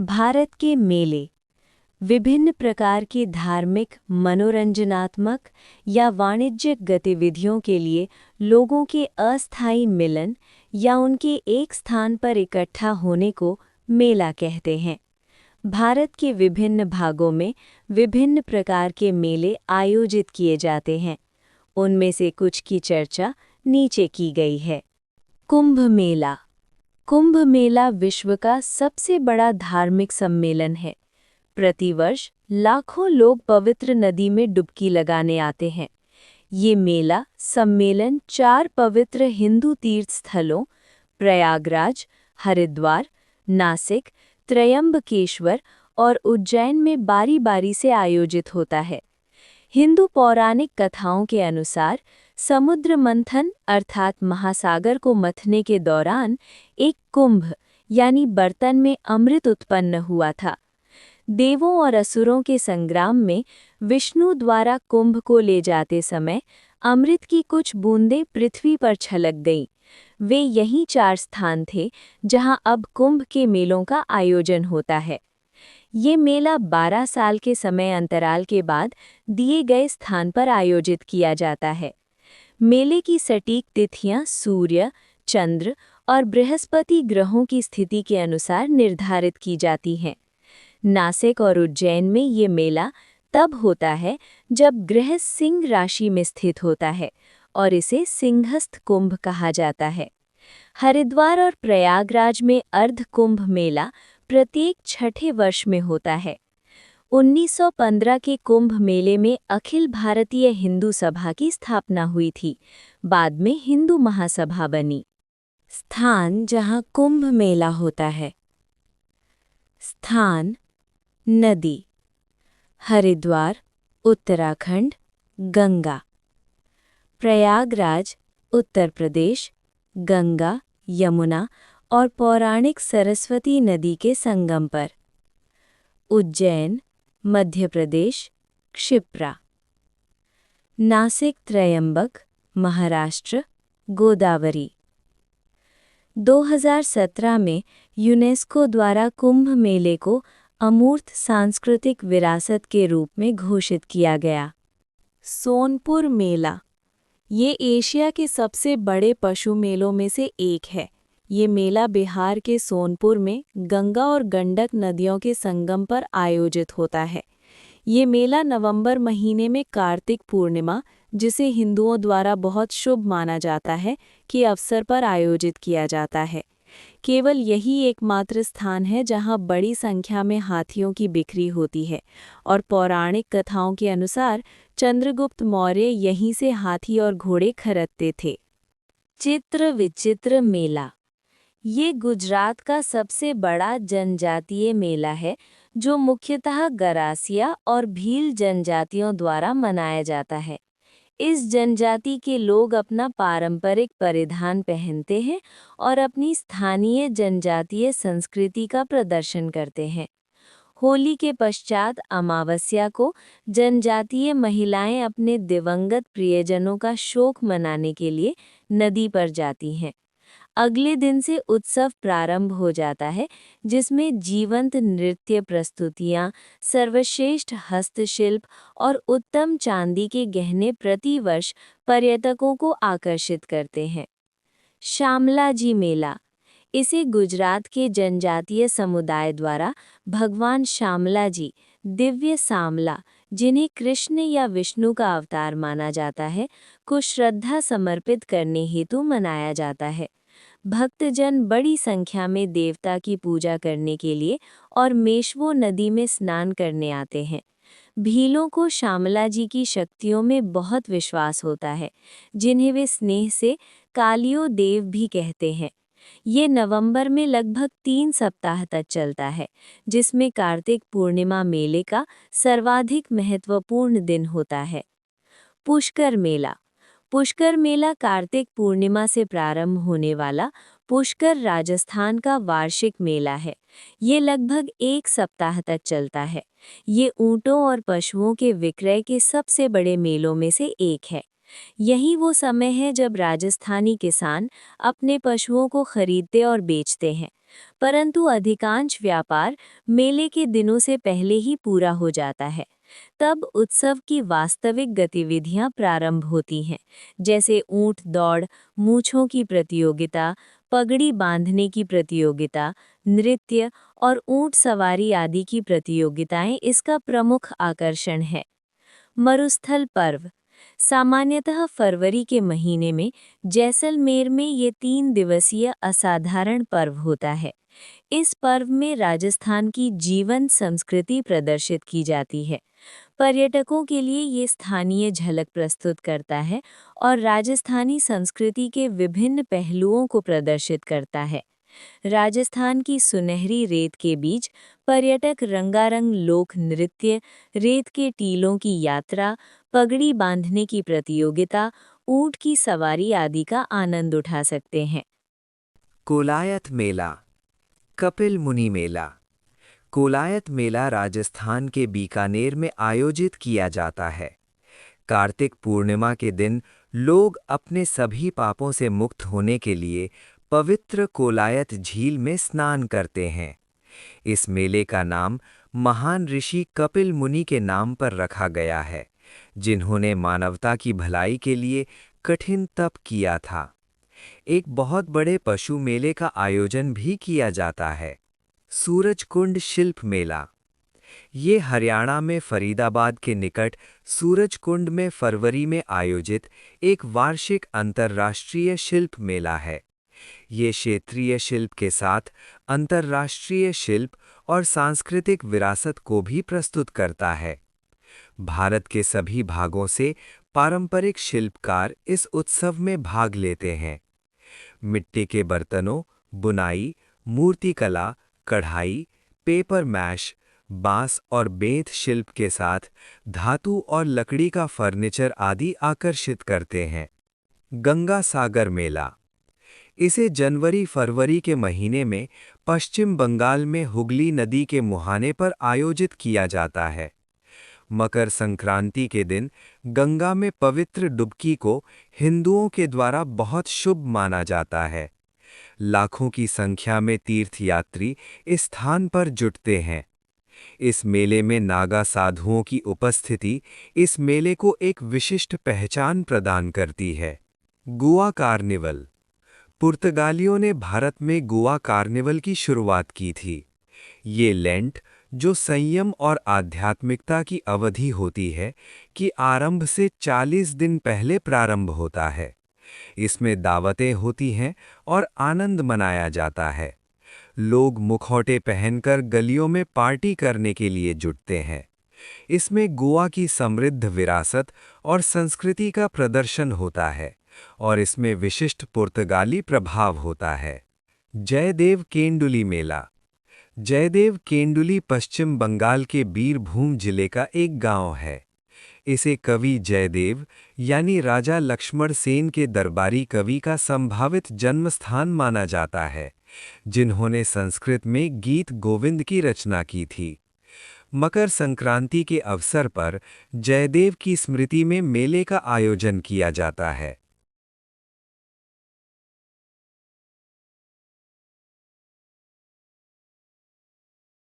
भारत के मेले विभिन्न प्रकार के धार्मिक, मनोरंजनात्मक या वाणिज्यिक गतिविधियों के लिए लोगों के अस्थायी मिलन या उनके एक स्थान पर इकट्ठा होने को मेला कहते हैं। भारत के विभिन्न भागों में विभिन्न प्रकार के मेले आयोजित किए जाते हैं। उनमें से कुछ की चर्चा नीचे की गई है। कुंभ मेला। कुंभ मेला विश्व का सबसे बड़ा धार्मिक सम्मेलन है। प्रतिवर्ष लाखों लोग पवित्र नदी में डुबकी लगाने आते हैं। ये मेला सम्मेलन 4 पवित्र हिंदू तीर्थ स्थलों प्रयागराज, हरिद्वार, नासिक, त्रयंबकेश्वर और उज्जैन में बारी-बारी से आयोजित होता है। हिंदू पौराणिक कथाओं के अनुसार समुद्र मंथन अर्थात महासागर को मथने के दौरान एक कुंभ यानी बर्तन में अमृत उत्पन्न हुआ था। देवों और असुरों के संग्राम में विष्णु द्वारा कुंभ को ले जाते समय अमृत की कुछ बूंदें पृथ्वी पर छलक गईं। वे यही 4 स्थान थे जहां अब कुंभ के मेलों का आयोजन होता है। ये मेला 12 साल के समय अंतराल के बाद दिए गए स्थान पर आयोजित किया जाता है। मेले की सटीक तिथियां सूर्य, चंद्र और बृहस्पति ग्रहों की स्थिति के अनुसार निर्धारित की जाती हैं। नासिक और उज्जैन में ये मेला तब होता है जब ग्रह सिंह राशि में स्थित होता है और इसे सिंहस्थ कुंभ कहा जाता है। हरिद्वार और प्रयागराज में अर्ध कुंभ मेला प्रत्येक छठे वर्ष में होता है। 1915 के कुंभ मेले में अखिल भारतीय हिंदू सभा की स्थापना हुई थी। बाद में हिंदू महासभा बनी। स्थान जहां कुंभ मेला होता है। स्थान नदी हरिद्वार, उत्तराखंड, गंगा। प्रयागराज, उत्तर प्रदेश, गंगा, यमुना और पौराणिक सरस्वती नदी के संगम पर। उज्जैन, मध्य प्रदेश, क्षिप्रा। नासिक त्रयंबक, महाराष्ट्र, गोदावरी। 2017 में यूनेस्को द्वारा कुंभ मेले को अमूर्त सांस्कृतिक विरासत के रूप में घोषित किया गया। सोनपुर मेला। ये एशिया के सबसे बड़े पशु मेलों में से एक है। ये मेला बिहार के सोनपुर में गंगा और गंडक नदियों के संगम पर आयोजित होता है। ये मेला नवंबर महीने में कार्तिक पूर्णिमा, जिसे हिंदुओं द्वारा बहुत शुभ माना जाता है, के अवसर पर आयोजित किया जाता है। केवल यही एकमात्र स्थान है जहां बड़ी संख्या में हाथियों की बिक्री होती है और पौराणिक कथाओं के अनुसार चंद्रगुप्त मौर्य यहीं से हाथी और घोड़े खरीदते थे। चित्र विचित्र मेला। ये गुजरात का सबसे बड़ा जनजातीय मेला है जो मुख्यतः गरासिया और भील जनजातियों द्वारा मनाया जाता है। इस जनजाति के लोग अपना पारंपरिक परिधान पहनते हैं और अपनी स्थानीय जनजातीय संस्कृति का प्रदर्शन करते हैं। होली के पश्चात अमावस्या को जनजातीय महिलाएं अपने दिवंगत प्रियजनों का शोक मनाने के लिए नदी पर जाती हैं। अगले दिन से उत्सव प्रारंभ हो जाता है जिसमें जीवंत नृत्य प्रस्तुतियां, सर्वश्रेष्ठ हस्तशिल्प और उत्तम चांदी के गहने प्रतिवर्ष पर्यटकों को आकर्षित करते हैं। शामला जी मेला। इसे गुजरात के जनजातीय समुदाय द्वारा भगवान शामला जी, दिव्य सामला, जिन्हें कृष्ण या विष्णु का अवतार माना जाता है, को श्रद्धा समर्पित करने हेतु मनाया जाता है। भक्तजन बड़ी संख्या में देवता की पूजा करने के लिए और मेशवो नदी में स्नान करने आते हैं। भीलों को शामला जी की शक्तियों में बहुत विश्वास होता है, जिन्हें वे स्नेह से कालियो देव भी कहते हैं। ये नवंबर में लगभग 3 सप्ताह तक चलता है, जिसमें कार्तिक पूर्णिमा मेले का सर्वाधिक महत्वपूर्ण दिन होता है। पुष्कर मेला। पुष्कर मेला कार्तिक पूर्णिमा से प्रारंभ होने वाला पुष्कर राजस्थान का वार्षिक मेला है। ये लगभग 1 सप्ताह तक चलता है। ये ऊंटों और पशुओं के विक्रय के सबसे बड़े मेलों में से एक है। यही वो समय है जब राजस्थानी किसान अपने पशुओं को खरीदते और बेचते हैं, परंतु अधिकांश व्यापार मेले के दिनों से पहले ही पूरा हो जाता है। तब उत्सव की वास्तविक गतिविधियां प्रारंभ होती हैं, जैसे ऊंट दौड़, मूछों की प्रतियोगिता, पगड़ी बांधने की प्रतियोगिता, नृत्य और ऊंट सवारी आदि की प्रतियोगिताएं इसका प्रमुख आकर्षण है। मरुस्थल पर्व सामान्यतः फरवरी के महीने में जैसलमेर में ये 3 दिवसीय असाधारण पर्व होता है। इस पर्व में राजस्थान की जीवंत संस्कृति प्रदर्शित की जाती है। पर्यटकों के लिए ये स्थानीय झलक प्रस्तुत करता है और राजस्थानी संस्कृति के विभिन्न पहलुओं को प्रदर्शित करता है। राजस्थान की सुनहरी रेत के बीच पर्यटक रंगारंग लोक नृत्य, रेत के टीलों की यात्रा, पगड़ी बांधने की प्रतियोगिता, ऊंट की सवारी आदि का आनंद उठा सकते हैं। कोलायत मेला, कपिल मुनि मेला। कोलायत मेला राजस्थान के बीकानेर में आयोजित किया जाता है। कार्तिक पूर्णिमा के दिन लोग अपने सभी पापों से मुक्त होने के लिए पवित्र कोलायत झील में स्नान करते हैं। इस मेले का नाम महान ऋषि कपिल मुनि के नाम पर रखा गया है, जिन्होंने मानवता की भलाई के लिए कठिन तप किया था। एक बहुत बड़े पशु मेले का आयोजन भी किया जाता है। सूरजकुंड शिल्प मेला। ये हरियाणा में फरीदाबाद के निकट सूरजकुंड में फरवरी में आयोजित एक वार्षिक अंतर्राष्ट्रीय शिल्प मेला है। ये क्षेत्रीय शिल्प के साथ अंतर्राष्ट्रीय शिल्प और सांस्कृतिक विरासत को भी प्रस्तुत करता है। भारत के सभी भागों से पारंपरिक शिल्पकार इस उत्सव में भाग लेते हैं। मिट्टी के बर्तनों, बुनाई, मूर्तिकला, कढ़ाई, पेपर मैश, बांस और बेंत शिल्प के साथ धातु और लकड़ी का फर्नीचर आदि आकर्षित करते हैं। गंगा सागर मेला। इसे जनवरी-फरवरी के महीने में पश्चिम बंगाल में हुगली नदी के मुहाने पर आयोजित किया जाता है। मकर संक्रांति के दिन गंगा में पवित्र डुबकी को हिंदुओं के द्वारा बहुत शुभ माना जाता है। लाखों की संख्या में तीर्थयात्री इस स्थान पर जुटते हैं। इस मेले में नागा साधुओं की उपस्थिति इस मेले को एक विशिष्ट पहचान प्रदान करती है। गोवा कार्निवल। पुर्तगालियों ने भारत में गोवा कार्निवल की शुरुआत की थी। ये लेंट, जो संयम और आध्यात्मिकता की अवधि होती है, कि आरंभ से 40 दिन पहले प्रारंभ होता है। इसमें दावतें होती हैं और आनंद मनाया जाता है। लोग मुखौटे पहनकर गलियों में पार्टी करने के लिए जुटते हैं। इसमें गोवा की समृद्ध विरासत और संस्कृति का प्रदर्शन होता है और इसमें विशिष्ट पुर्तगाली प्रभाव होता है। जयदेव केंडुली मेला। जयदेव केंडुली पश्चिम बंगाल के बीरभूम जिले का एक गांव है। इसे कवि जयदेव यानी राजा लक्ष्मण सेन के दरबारी कवि का संभावित जन्मस्थान माना जाता है, जिन्होंने संस्कृत में गीत गोविंद की रचना की थी। मकर संक्रांति के अवसर पर जयदेव की स्मृति में मेले का आयोजन किया जाता है।